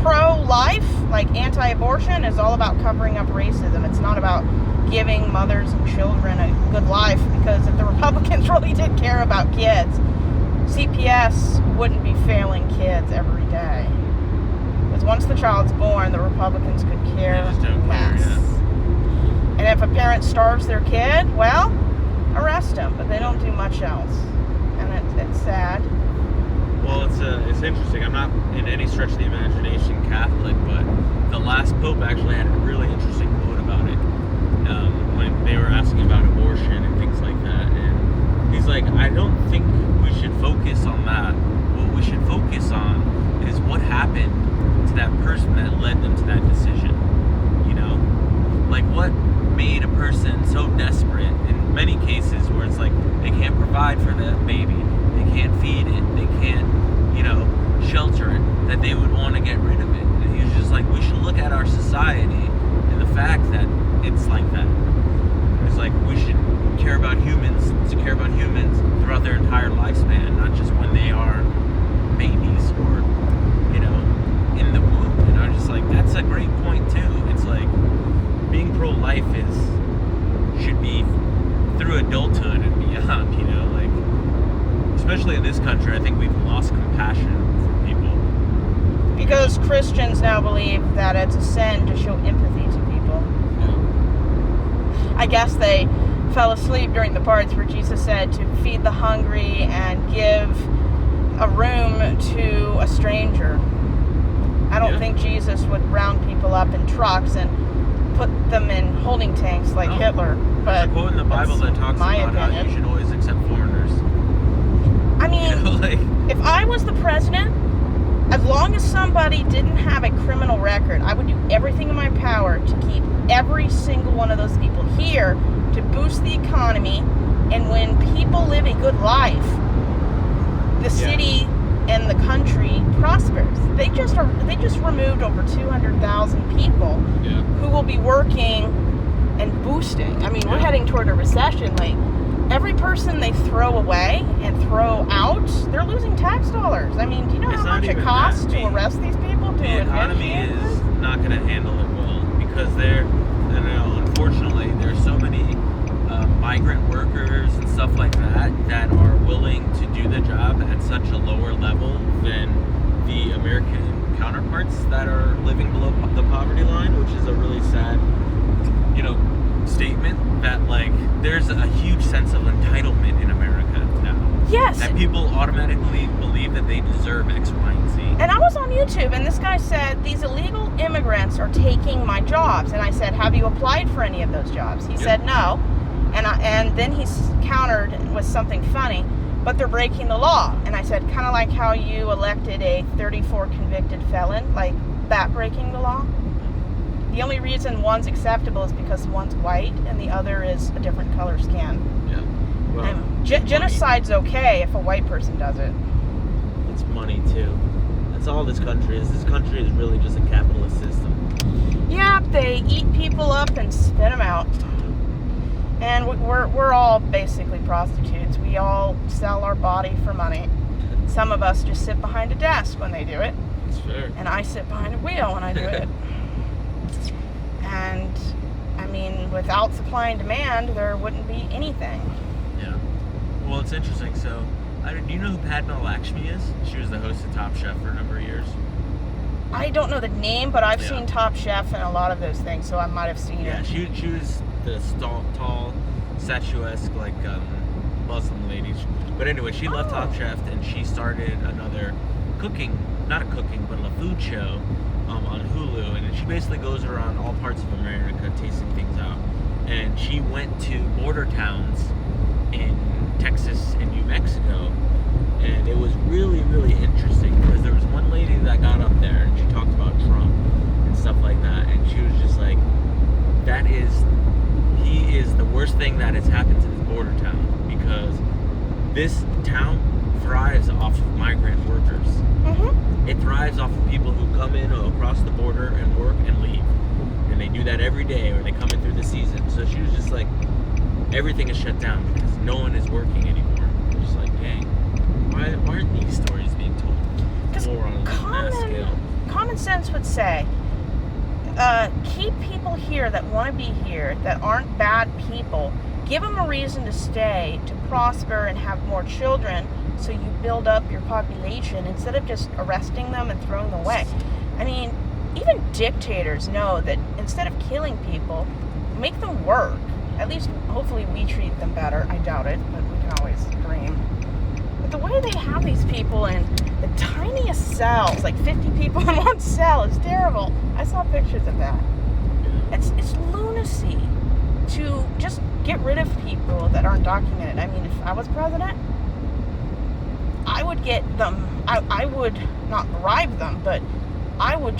pro-life, like anti-abortion, is all about covering up racism. It's not about giving mothers and children a good life, because if the Republicans really did care about kids, CPS wouldn't be failing kids every day. Because once the child's born, the Republicans could care less. And if a parent starves their kid, well, arrest them, but they don't do much else. And it's sad. Well, it's interesting. I'm not in any stretch of the imagination Catholic, but the last Pope actually had a really interesting quote about it. When they were asking about abortion and things like that. And he's like, I don't think we should focus on that. What we should focus on is what happened to that person that led them to that decision. You know? Like, what made a person so desperate in many cases where it's like they can't provide for that baby, they can't feed it, they can't, shelter it, that they would want to get rid of it. And he was just like, we should look at our society and the fact that it's like that. It's like we should care about humans throughout their entire lifespan, not just when they are babies or, in the womb. And I'm just like, that's a great point too. It's like being pro-life should be through adulthood and beyond, especially in this country. I think we've lost compassion for people. Because Christians now believe that it's a sin to show empathy to people. Yeah. I guess they fell asleep during the parts where Jesus said to feed the hungry and give a room to a stranger. I don't think Jesus would round people up in trucks and put them in holding tanks like Hitler. But there's a quote in the Bible that talks about how you should always accept foreigners. I mean, if I was the president, as long as somebody didn't have a criminal record, I would do everything in my power to keep every single one of those people here to boost the economy. And when people live a good life, the city and the country prospers. They just removed over 200,000 people who will be working and boosting. I mean, we're heading toward a recession. Like, every person they throw away and throw out, they're losing tax dollars. I mean, do you know how much it costs to arrest these people? The economy is not going to handle it well because unfortunately, there's so many migrant workers and stuff like that that are willing to do the job at such a lower level than the American counterparts that are living below the poverty line, which is a really sad, statement that, there's a huge sense of entitlement in America now. Yes. That people automatically believe that they deserve X, Y, and Z. And I was on YouTube, and this guy said, these illegal immigrants are taking my jobs. And I said, have you applied for any of those jobs? He said no. And then he countered with something funny, but they're breaking the law. And I said, kind of like how you elected a 34 convicted felon, like that breaking the law. The only reason one's acceptable is because one's white and the other is a different color skin. Yeah. Well, genocide's okay if a white person does it. It's money too. That's all this country is. This country is really just a capitalist system. Yeah, they eat people up and spit them out. And we're all basically prostitutes. We all sell our body for money. Some of us just sit behind a desk when they do it. That's fair. And I sit behind a wheel when I do it. And, I mean, without supply and demand, there wouldn't be anything. Yeah. Well, it's interesting. So, do you know who Padma Lakshmi is? She was the host of Top Chef for a number of years. I don't know the name, but I've seen Top Chef and a lot of those things, so I might have seen it. Yeah, she was the tall, statuesque, Muslim lady. But anyway, she left Top Chef and she started another not a cooking, but a food show on Hulu. And she basically goes around all parts of America tasting things out. And she went to border towns in Texas and New Mexico. And it was really, really interesting because there was one lady that got up there and she talked about Trump and stuff like that. And she was just like, he is the worst thing that has happened to this border town, because this town thrives off of migrant workers. Mm-hmm. It thrives off of people who come in across the border and work and leave. And they do that every day, or they come in through the season. So she was just like, everything is shut down because no one is working anymore. I'm just like, dang, why aren't these stories being told more on a mass scale? Common sense would say, keep people here that want to be here, that aren't bad people. Give them a reason to stay, to prosper and have more children, so you build up your population instead of just arresting them and throwing them away. I mean, even dictators know that instead of killing people, make them work. At least, hopefully, we treat them better. I doubt it, but we can always dream. But the way they have these people in the tiniest cells, like 50 people in one cell, is terrible. I saw pictures of that. It's lunacy to just get rid of people that aren't documented. I mean, if I was president, I would get them. I would not bribe them, but I would